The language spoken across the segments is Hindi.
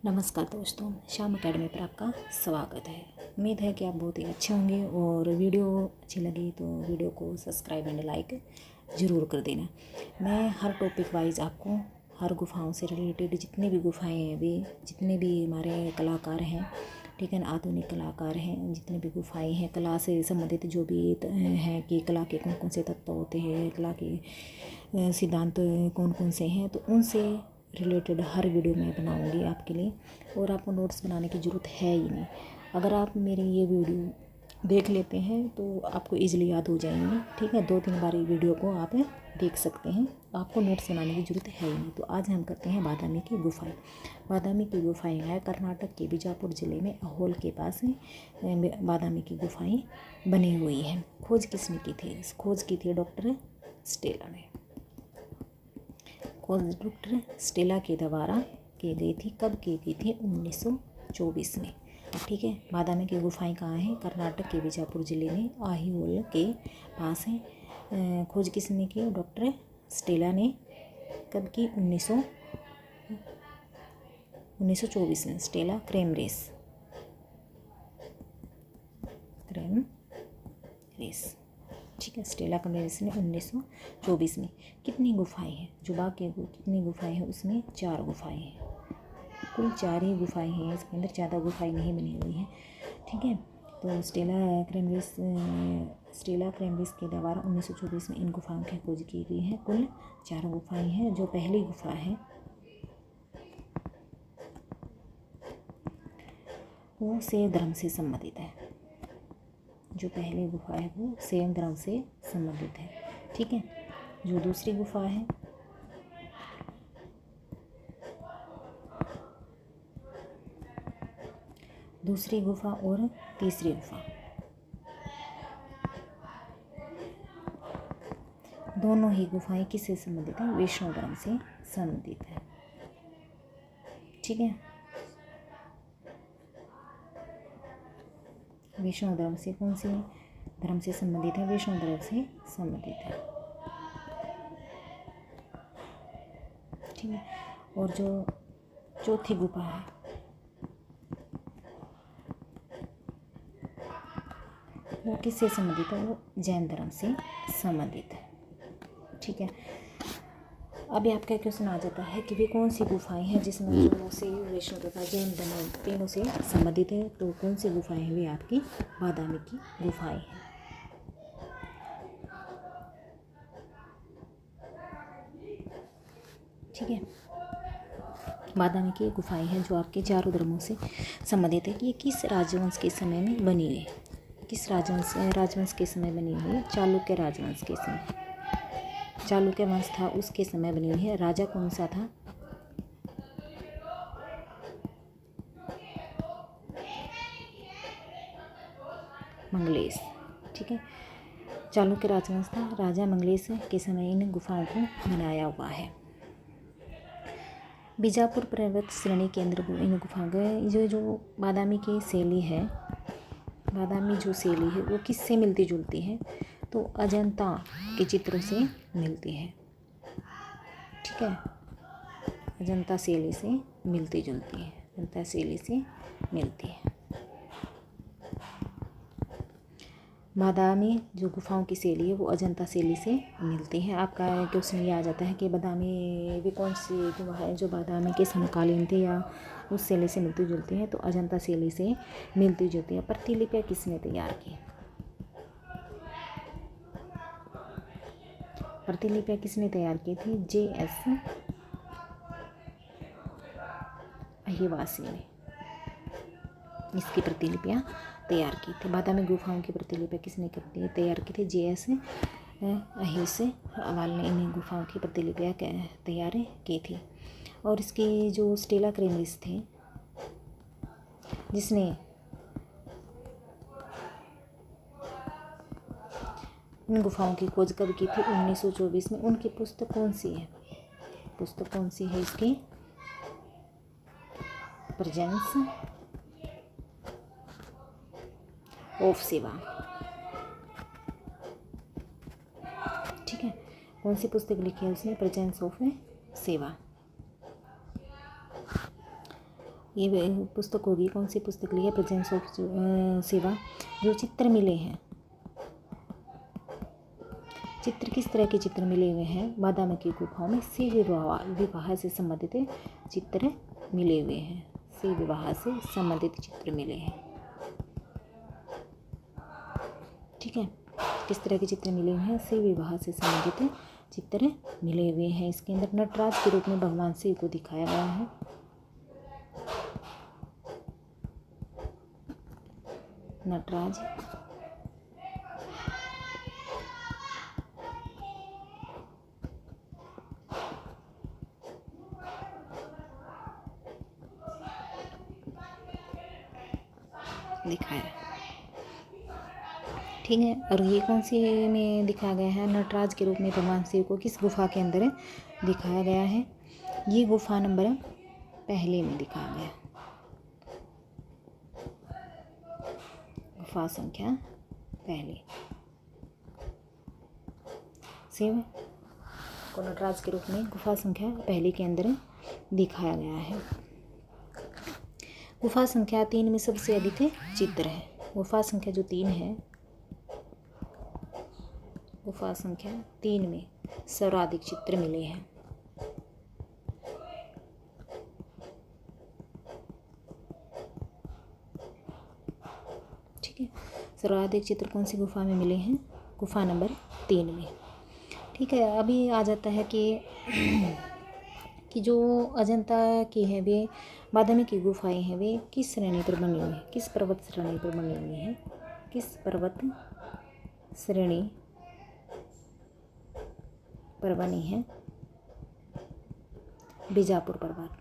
नमस्कार दोस्तों, श्याम अकेडमी पर आपका स्वागत है। उम्मीद है कि आप बहुत ही अच्छे होंगे और वीडियो अच्छी लगी तो वीडियो को सब्सक्राइब एंड लाइक ज़रूर कर देना। मैं हर टॉपिक वाइज आपको हर गुफाओं से रिलेटेड जितनी भी गुफाएं हैं, भी जितने भी हमारे कलाकार हैं, ठीक है ना, आधुनिक कलाकार हैं, जितनी भी गुफाएं हैं, कला से संबंधित जो भी हैं कि कला के कौन कौन से तत्व होते हैं, कला के सिद्धांत कौन कौन से हैं, तो उनसे रिलेटेड हर वीडियो मैं बनाऊंगी आपके लिए। और आपको नोट्स बनाने की ज़रूरत है ही नहीं। अगर आप मेरी ये वीडियो देख लेते हैं तो आपको इजीली याद हो जाएंगे, ठीक है। 2-3 बार ये वीडियो को आप देख सकते हैं, आपको नोट्स बनाने की ज़रूरत है ही नहीं। तो आज हम करते हैं बादामी की गुफाएं। बादामी की गुफाएं है कर्नाटक के बीजापुर ज़िले में अहोल के पास बादामी की गुफाएं बनी हुई हैं। खोज किसने की थी? खोज की थी डॉक्टर स्टेला ने। खोज डॉक्टर स्टेला के द्वारा की गई थी। कब की गई थी? 1924 में, ठीक है। बादामी की गुफाएं कहाँ हैं? कर्नाटक के बीजापुर ज़िले में आहिहोल के पास हैं। खोज किसने की? डॉक्टर स्टेला ने। कब की? 1924 में। स्टेला क्रेमरेस ठीक है। स्टेला क्रेमरेस ने 1924 में। कितनी गुफाएं हैं? जो बाकी कितनी गुफाएं हैं उसमें 4 गुफाएं हैं। कुल 4 ही गुफाएं हैं, इसके अंदर ज़्यादा गुफाएं नहीं बनी हुई हैं, ठीक है। तो स्टेला क्रेमरेस के द्वारा 1924 में इन गुफाओं की खोज की गई है। कुल 4 गुफाएं हैं। जो पहली गुफा है वो शैव धर्म से संबंधित है। जो पहली गुफा है वो शैव धर्म से संबंधित है, ठीक है। जो दूसरी गुफा है दूसरी गुफा और तीसरी गुफा दोनों ही गुफाएं किससे संबंधित हैं? वैष्णव धर्म से संबंधित है, ठीक है। वैष्णव धर्म से कौन सी धर्म से संबंधित है? वैष्णव धर्म से संबंधित है, ठीक है। और जो चौथी गुफा है वो किससे संबंधित है? वो जैन धर्म से संबंधित है, ठीक है। अभी आपका क्वेश्चन आ जाता है कि वे कौन सी गुफाएं हैं जिसमें दोनों से वैष्णव तथा जैन धर्म तीनों से संबंधित है। तो कौन सी गुफाएं हैं? वे आपकी बादामी की गुफाएं हैं, ठीक है। बादामी की गुफाएं हैं जो आपके चारों धर्मों से संबंधित है। कि ये किस राजवंश के समय में बनी हुई है? किस राजवंश के समय बनी हुई है? चालुक्य राजवंश के समय। चालुक्य वंश था उसके समय बनी हुई है। राजा कौन सा था? मंगलेश, ठीक है। चालुक्य राजवंश था, राजा मंगलेश के समय इन गुफाओं को बनाया हुआ है। बीजापुर पर्वत श्रेणी के अंदर इन गुफाओं के जो बादामी की शैली है, बादामी जो शैली है वो किससे मिलती जुलती है? तो अजंता के चित्रों से मिलती है, ठीक है। अजंता शैली से मिलती जुलती है, अजंता शैली से मिलती है। बादामी जो गुफाओं की शैली है वो अजंता शैली से मिलती है। आपका क्वेश्चन ये आ जाता है कि बादामी भी कौन सी गुफा है जो बादामी के समकालीन थी या उस शैली से मिलती जुलती है? तो अजंता शैली से मिलती जुलती है। प्रतिलिपियाँ किसने तैयार की? प्रतिलिपियाँ किसने तैयार की थी? J.S. अहिवासी ने इसकी प्रतिलिपियाँ तैयार की थी। बादामी गुफाओं की प्रतिलिपियाँ किसने तैयार की थी? J.S. अहिवाल ने इन गुफाओं की प्रतिलिपियाँ तैयार की थी। और इसकी जो स्टेला क्रेमरेस थे जिसने इन गुफाओं की खोज कब की थी? 1924 में। उनकी पुस्तक कौन सी है? पुस्तक कौन सी है इसकी? प्रेजेंस ऑफ सेवा, ठीक है। कौन सी पुस्तक लिखी है उसने? प्रेजेंस ऑफ सेवा। ये पुस्तक होगी, कौन सी पुस्तक ली है? Presence of Shiva. जो चित्र मिले हैं, चित्र किस तरह के चित्र मिले हुए हैं? बादामी गुफाओं में शिव विवाह से संबंधित चित्र मिले हुए हैं। शिव विवाह से संबंधित चित्र मिले हैं। ठीक है, किस तरह के चित्र मिले हुए हैं? शिव विवाह से संबंधित चित्र मिले हुए हैं। इसके अंदर नटराज के रूप में भगवान शिव को दिखाया गया है। नटराज दिखाया, ठीक है। और ये कौन सी में दिखाया गया है? नटराज के रूप में भगवान शिव को किस गुफा के अंदर दिखाया गया है? ये गुफा नंबर पहले में दिखाया गया, गुफा संख्या पहले। शिव को नटराज के रूप में गुफा संख्या पहले के अंदर दिखाया गया है। गुफा संख्या 3 में सबसे अधिक चित्र है। गुफा संख्या जो 3 है, गुफा संख्या 3 में सर्वाधिक चित्र मिले हैं। ठीक है, सर्वाधिक चित्र कौन सी गुफा में मिले हैं? गुफा नंबर 3 में। ठीक है, अभी आ जाता है कि जो अजंता की है, वे बादामी की गुफाएं हैं, वे किस श्रेणी पर बनी हुई हैं? किस पर्वत श्रेणी पर बनी हुई हैं? किस पर्वत श्रेणी पर बनी है? बीजापुर पर्वत।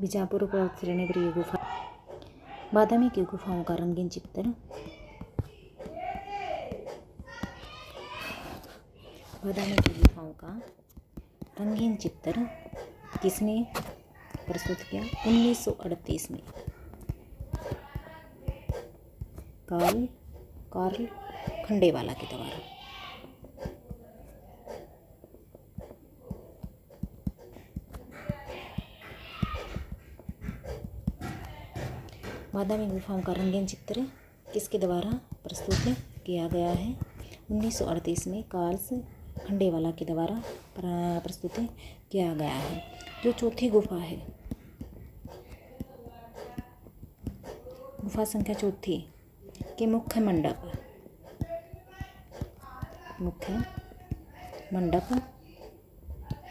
बीजापुर पर्वत श्रेणी पर ये गुफा। बादामी की गुफाओं का रंगीन चित्र। बादामी की गुफाओं का रंगीन चित्र किसने प्रस्तुत किया? 1938 में कार्ल खंडेवाला के द्वारा। बादामी गुफाओं का रंगीन चित्र किसके द्वारा प्रस्तुत किया गया है? 1938 में कार्ल खंडेवाला के द्वारा प्रस्तुत किया गया है। जो चौथी गुफा है, गुफा संख्या चौथी के मुख्य मंडप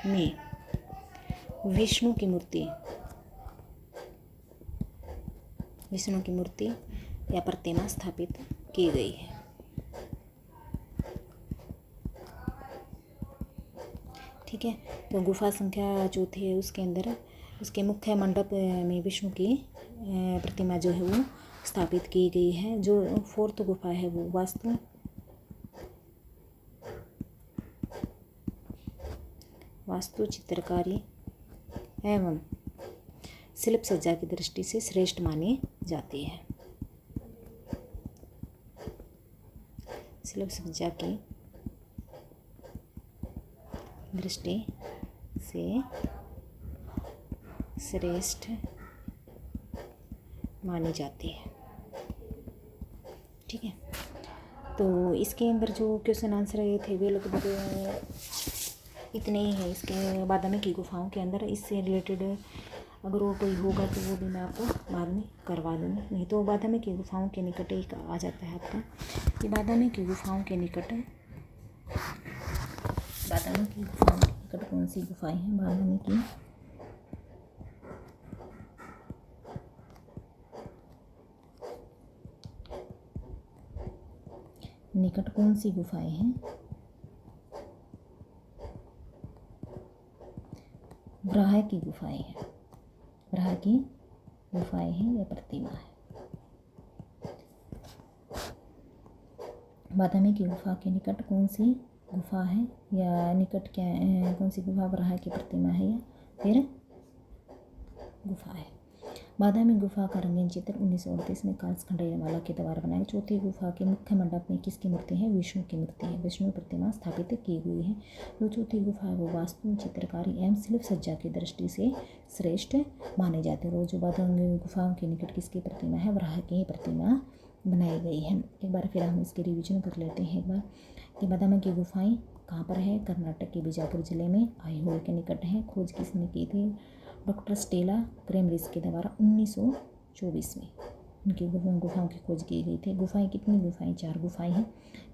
में विष्णु की मूर्ति या प्रतिमा स्थापित की गई है। ठीक है, तो गुफा संख्या चौथी है, उसके अंदर उसके मुख्य मंडप में विष्णु की प्रतिमा जो है वो स्थापित की गई है। जो फोर्थ गुफा है वो वास्तु चित्रकारी एवं शिल्प सज्जा की दृष्टि से श्रेष्ठ मानी जाती है। शिल्प सज्जा की दृष्टि से श्रेष्ठ मानी जाती है। ठीक है, तो इसके अंदर जो क्वेश्चन आंसर आए थे वे लगभग इतने ही हैं। इसके बादामी की गुफाओं के अंदर इससे रिलेटेड अगर वो कोई होगा तो वो भी मैं आपको बाद में करवा दूँगी। नहीं तो बादामी की गुफाओं के निकट एक आ जाता है आपका कि बादामी की गुफाओं के निकट कौन सी गुफाएं हैं? बादामी की निकट कौन सी गुफाएं हैं? ब्राह्य की गुफाएं हैं। ब्राह्य की गुफाएं हैं या प्रतिमा है। बादामी की गुफा के निकट कौन सी गुफा है या निकट क्या कौन सी गुफा? ब्राह्य की प्रतिमा है या फिर गुफा है। बादामी गुफा का रंगीन चित्र 1938 में कार्ल खंडेलवाला के द्वारा बनाया। चौथी गुफा के मुख्य मंडप में किसकी मूर्ति है? विष्णु की मूर्ति है, विष्णु प्रतिमा स्थापित की हुई है। जो चौथी गुफा है वो वास्तु, चित्रकारी एवं शिल्प सज्जा की दृष्टि से श्रेष्ठ माने जाते हैं। जो बादामी गुफाओं के निकट किसकी प्रतिमा है? वराह की प्रतिमा बनाई गई है। एक बार फिर हम इसकी रिविजन कर लेते हैं एक बार कि बादामी की गुफाएं कहाँ पर है? कर्नाटक के बीजापुर जिले में आईहोल के निकट है। खोज किसने की थी? डॉक्टर स्टेला क्रेमरिस के द्वारा 1924 में उनकी गुफाओं की खोज की गई थी। गुफाएं कितनी गुफाएं? 4 गुफाएं हैं।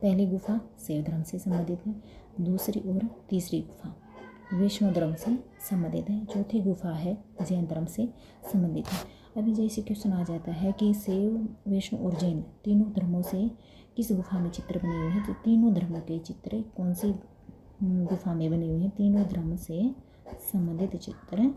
पहली गुफा शैव धर्म से संबंधित है, दूसरी और तीसरी गुफा वैष्णव धर्म से संबंधित है, चौथी गुफा है जैन धर्म से संबंधित है। अभी जैसे क्वेश्चन आ जाता है कि शैव, वैष्णव और जैन तीनों धर्मों से किस गुफा में चित्र बने हुए हैं? तो तीनों धर्मों के चित्र कौन सी गुफा में बने हुए हैं? तीनों धर्म से संबंधित चित्र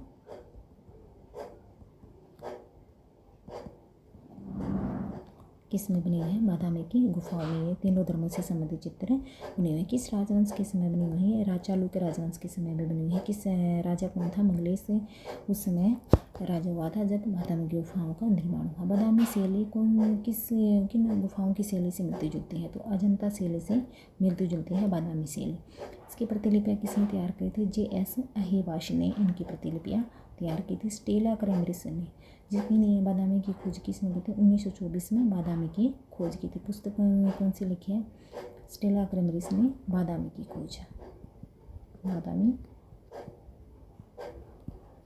किस में बने हुए हैं? बादामी की गुफाओं में। ये तीनों धर्मों से संबंधित चित्र बने हुए हैं। किस राजवंश के समय बनी हुई है? राचालु के राजवंश के समय में बनी हुई है। किस राजा कौन था? मंगलेश उस समय राजा हुआ था जब बादामी गुफाओं का निर्माण हुआ। बादामी शैली किन गुफाओं की शैली से मिलती जुलती है? तो अजंता शैली से मिलती जुलती है बादामी शैली। इसकी प्रतिलिपियाँ किसने तैयार की थी? J.S. अहिवाश ने इनकी प्रतिलिपियाँ तैयार की थी। स्टेला क्रेमरिस ने जिसने बादामी की खोज किसने की थी? 1924 में बादामी की खोज की थी। पुस्तक कौन सी लिखी है? स्टेला क्रेमरिस ने बादामी की खोज, बादामी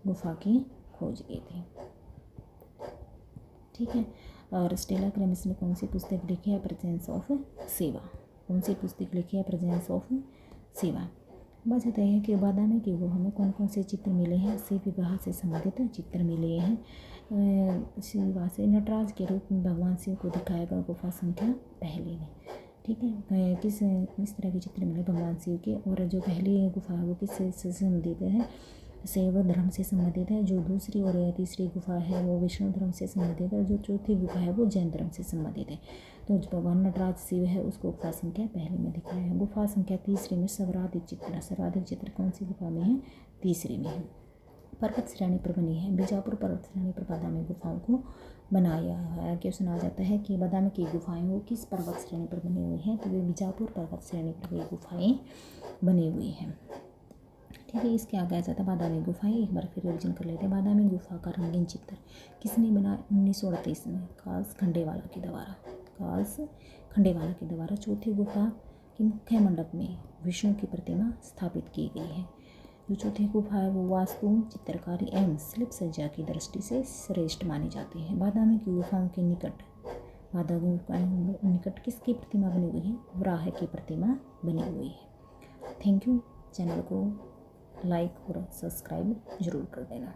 गुफा की खोज की थी। ठीक है। और स्टेला क्रेमरिस ने कौन सी पुस्तक लिखी है? Presence of Shiva. कौन सी पुस्तक लिखी है? Presence of Shiva. बात होता है कि बादामी की गुफा में कौन कौन से चित्र मिले हैं? शिव विवाह से संबंधित चित्र मिले हैं। शिवा से नटराज के रूप में भगवान शिव को दिखाया गया गुफा संख्या पहली में। ठीक है। किस तरह के चित्र मिले भगवान शिव के? और जो पहली गुफा है वो किस से संबंधित है? शैव धर्म से संबंधित है। जो दूसरी और तीसरी गुफा है वो विष्णु धर्म से संबंधित है। जो चौथी गुफा है वो जैन धर्म से संबंधित है। तो जो भगवान नटराज शिव है उसको गुफा संख्या पहली में दिखाया है। गुफा संख्या तीसरी में सर्वाधिक चित्र कौन सी गुफा में है? तीसरी में है। पर्वत श्रेणी पर बनी है। बीजापुर पर्वत श्रेणी पर बादामी गुफाओं को बनाया है। क्वेश्चन आ जाता है कि बादामी की गुफाएं वो किस पर्वत श्रेणी पर बनी हुई हैं? तो वे बीजापुर पर्वत श्रेणी पर ये गुफाएं बनी हुई हैं। ठीक है। इसके आगे आ जाता है बादामी गुफाएं। एक बार फिर रिविजन कर लेते हैं। बादामी गुफा का रंगीन चित्र किसने बनाया? 1938 में कार्ल खंडेलवाला के द्वारा। चौथी गुफा के मुख्य मंडप में विष्णु की प्रतिमा स्थापित की गई है। जो चौथी गुफा है वो वास्तु, चित्रकारी एवं शिल्प सज्जा की दृष्टि से श्रेष्ठ मानी जाती है। बादामी की गुफाओं के निकट किसकी प्रतिमा बनी हुई है? वराह की प्रतिमा बनी हुई है। Thank you. चैनल को लाइक और सब्सक्राइब जरूर कर देना।